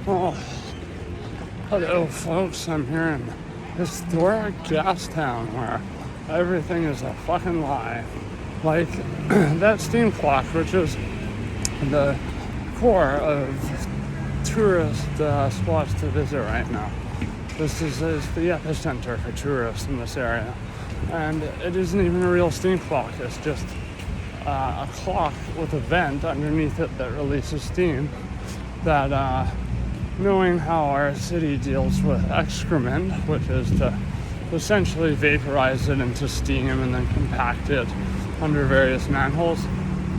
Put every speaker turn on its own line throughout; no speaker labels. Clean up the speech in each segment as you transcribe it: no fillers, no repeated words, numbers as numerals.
Oh, hello folks, I'm here in historic gas town where everything is a fucking lie. Like that steam clock, which is the core of tourist spots to visit right now. This is the epicenter for tourists in this area. And it isn't even a real steam clock, it's just a clock with a vent underneath it that releases steam that knowing how our city deals with excrement, which is to essentially vaporize it into steam and then compact it under various manholes,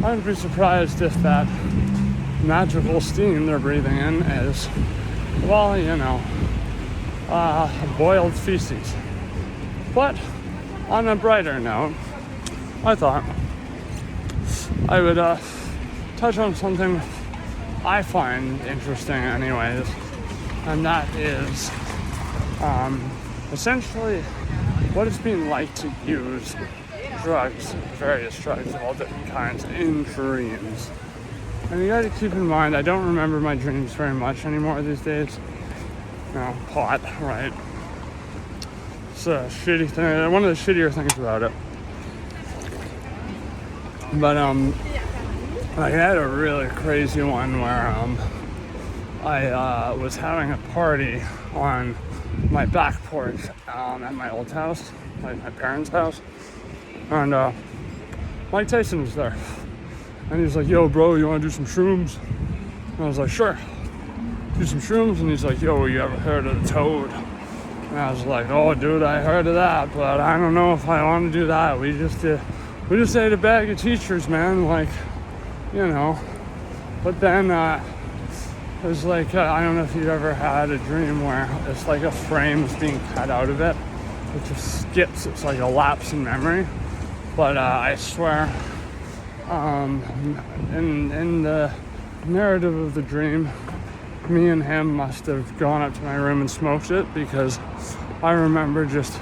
I would be surprised if that magical steam they're breathing in is, well, boiled feces. But on a brighter note, I thought I would touch on something I find interesting anyways, and that is essentially what it's been like to use drugs, various drugs of all different kinds in dreams. And you gotta keep in mind, I don't remember my dreams very much anymore these days. Pot, right? It's a shitty thing, one of the shittier things about it. But I had a really crazy one where I was having a party on my back porch at my old house, like my parents' house, and Mike Tyson was there, and he's like, "Yo, bro, you want to do some shrooms?" And I was like, "Sure, do some shrooms." And he's like, "Yo, you ever heard of the toad?" And I was like, "Oh, dude, I heard of that, but I don't know if I want to do that. We just ate a bag of teachers, man, like, you know." But then it was like, I don't know if you've ever had a dream where it's like a frame is being cut out of it. It just skips. It's like a lapse in memory. But I swear, in the narrative of the dream, me and him must have gone up to my room and smoked it, because I remember just,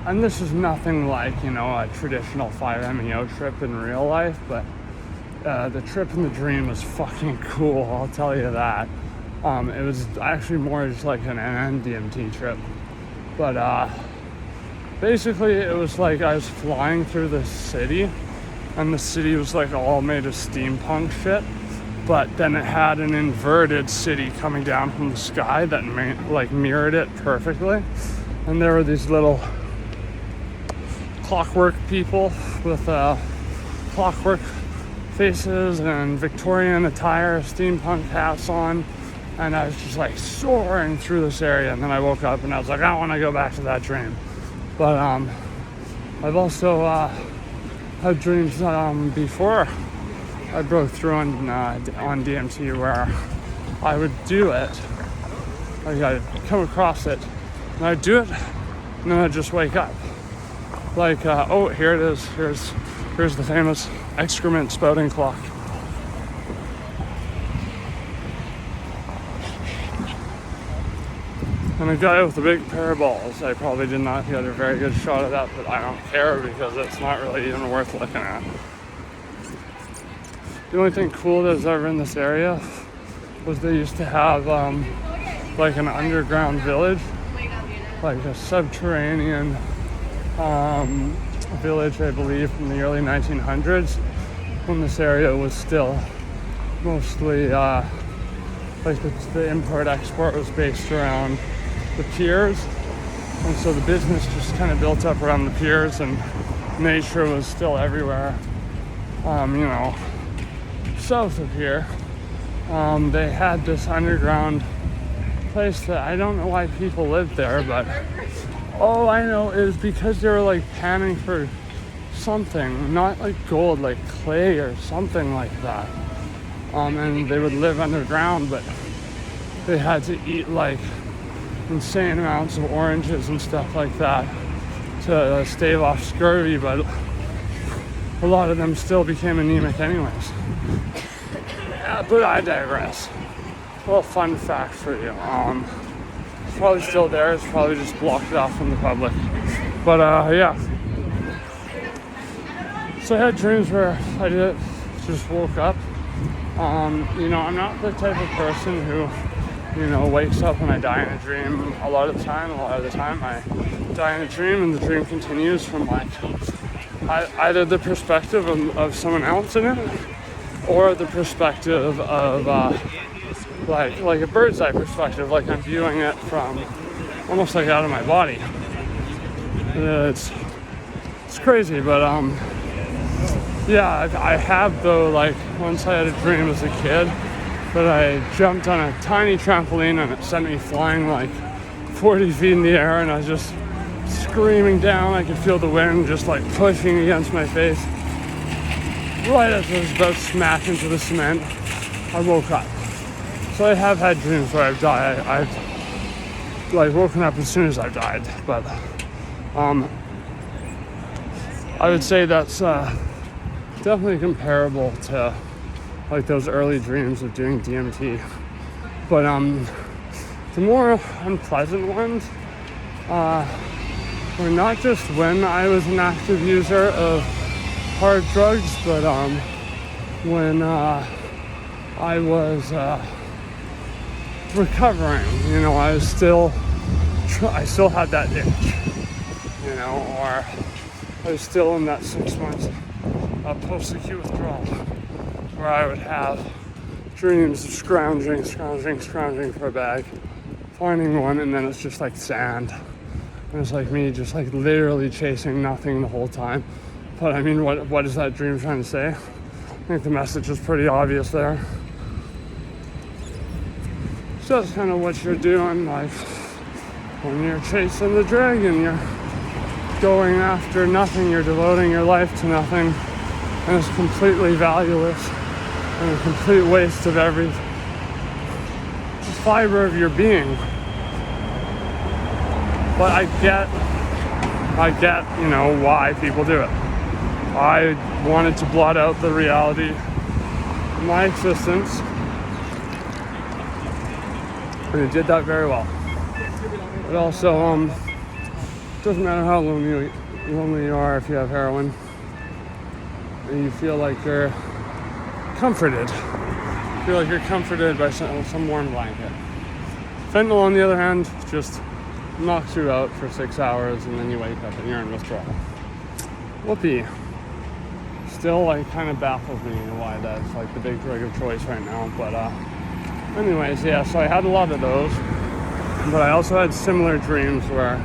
and this is nothing like, a traditional 5-MeO trip in real life, but the trip in the dream was fucking cool, I'll tell you that. It was actually more just like an NDMT trip. But basically it was like I was flying through the city, and the city was like all made of steampunk shit, but then it had an inverted city coming down from the sky that mirrored it perfectly. And there were these little clockwork people with clockwork faces and Victorian attire, steampunk hats on, and I was just like soaring through this area. And then I woke up and I was like, I want to go back to that dream. But I've also had dreams before I broke through on DMT where I would do it, like I'd come across it and I'd do it and then I'd just wake up. Like, oh, here it is, here's the famous excrement spouting clock. And a guy with a big pair of balls. I probably did not get a very good shot of that, but I don't care because it's not really even worth looking at. The only thing cool that was ever in this area was they used to have like an underground village, like a subterranean village, I believe, from the early 1900s, when this area was still mostly like the import-export was based around the piers, and so the business just kind of built up around the piers, and nature was still everywhere. South of here, they had this underground place that I don't know why people lived there, but all I know is because they were like panning for something, not like gold, like clay or something like that. And they would live underground, but they had to eat like insane amounts of oranges and stuff like that to stave off scurvy, but a lot of them still became anemic anyways. Yeah, but I digress. A little fun fact for you. It's probably still there, it's probably just blocked it off from the public. But yeah. So I had dreams where I just woke up. I'm not the type of person who wakes up and I die in a dream a lot of the time. A lot of the time I die in a dream and the dream continues from like either the perspective of someone else in it or the perspective of like a bird's eye perspective, like I'm viewing it from almost like out of my body. It's crazy, but I have though, like once I had a dream as a kid that I jumped on a tiny trampoline and it sent me flying like 40 feet in the air, and I was just screaming down. I could feel the wind just like pushing against my face. Right as I was about to smash into the cement, I woke up. So I have had dreams where I've died. I've like woken up as soon as I've died, but I would say that's definitely comparable to like those early dreams of doing DMT. But the more unpleasant ones were not just when I was an active user of hard drugs, but when I was recovering. I still had that itch, or I was still in that 6 months of post-acute withdrawal where I would have dreams of scrounging for a bag, finding one, and then it's just like sand. And it's like me just like literally chasing nothing the whole time. But I mean, what is that dream trying to say? I think the message is pretty obvious there. So that's kind of what you're doing, like when you're chasing the dragon, you're going after nothing, you're devoting your life to nothing, and it's completely valueless and a complete waste of every fiber of your being. But I get, why people do it. I wanted to blot out the reality of my existence, and it did that very well. But also, doesn't matter how lonely you are if you have heroin, and you feel like you're comforted. You feel like you're comforted by some warm blanket. Fentanyl, on the other hand, just knocks you out for 6 hours, and then you wake up and you're in withdrawal. Whoopee. Still, like, kind of baffles me why that's like the big drug of choice right now. But anyways, yeah. So I had a lot of those, but I also had similar dreams where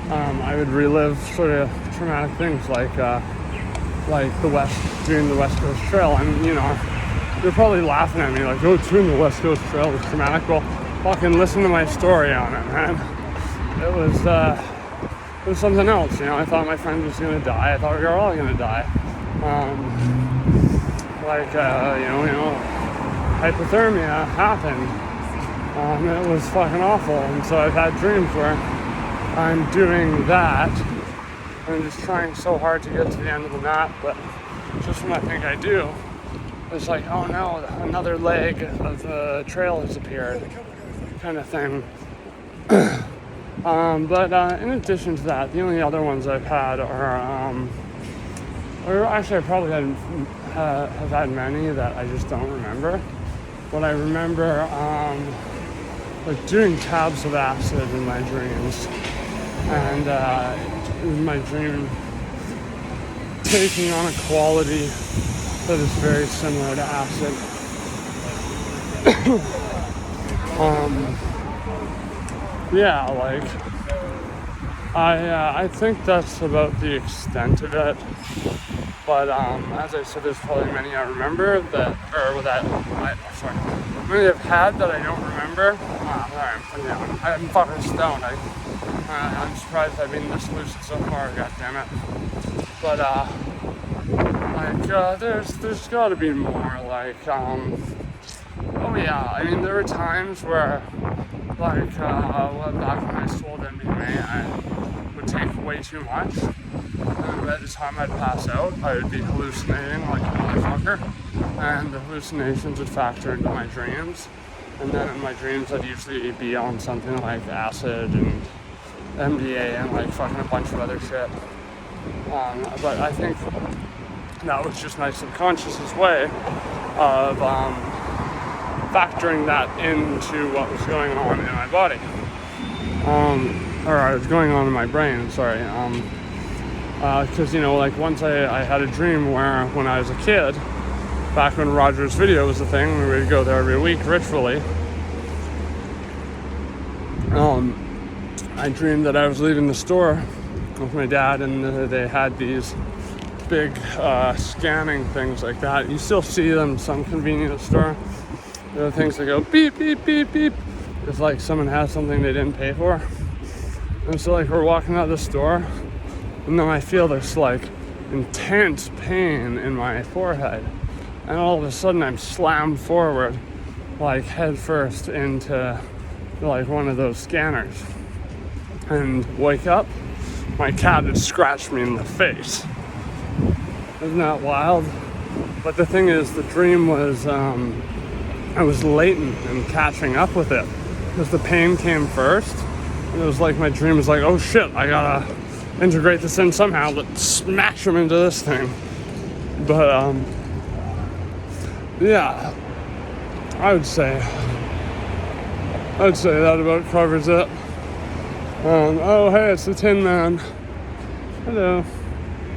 I would relive sort of traumatic things, like doing the West Coast Trail. And you're probably laughing at me like, oh, doing the West Coast Trail was traumatic. Well, fucking listen to my story on it, man. It was something else. I thought my friend was gonna die. I thought we were all gonna die. Hypothermia happened. It was fucking awful. And so I've had dreams where I'm doing that and just trying so hard to get to the end of the map, but just when I think I do, it's like, oh no, another leg of the trail has appeared, kind of thing. But in addition to that, the only other ones I've had are, or actually I probably have had many that I just don't remember. But I remember like doing tabs of acid in my dreams, and in my dream taking on a quality that is very similar to acid. I think that's about the extent of it. But as I said, there's probably many I remember many I've had that I don't remember. I'm fucking stoned. I'm surprised I've been this lucid so far. God damn it. But there's got to be more. There were times where back when I sold MDMA, I would take way too much. And by the time I'd pass out, I would be hallucinating like a motherfucker. And the hallucinations would factor into my dreams. And then in my dreams, I'd usually be on something like acid and MDA and like fucking a bunch of other shit. But I think that was just my subconscious's way of factoring that into what was going on in my body. Or was going on in my brain, sorry. Because, like once I had a dream where when I was a kid, back when Roger's Video was a thing, we would go there every week ritually. I dreamed that I was leaving the store with my dad, and they had these big scanning things like that. You still see them in some convenience store. There are things that go beep, beep, beep, beep. It's like someone has something they didn't pay for. And so like we're walking out of the store, and then I feel this like intense pain in my forehead. And all of a sudden I'm slammed forward, like head first into like one of those scanners. And wake up, my cat had scratched me in the face. Isn't that wild? But the thing is, the dream was, I was latent and catching up with it. Because the pain came first. And it was like my dream was like, oh shit, I gotta integrate this in somehow. Let's smash him into this thing. But, yeah. I would say that about covers it. Oh, hey, it's the Tin Man. Hello.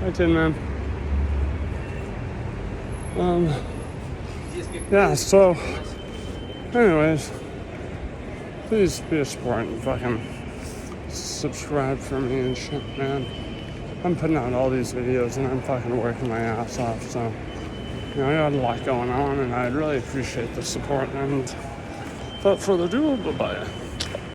Hi, Tin Man. Yeah, so, anyways, please be a sport and fucking subscribe for me and shit, man. I'm putting out all these videos and I'm fucking working my ass off, so, I got a lot going on and I really appreciate the support, and without further ado, bye-bye.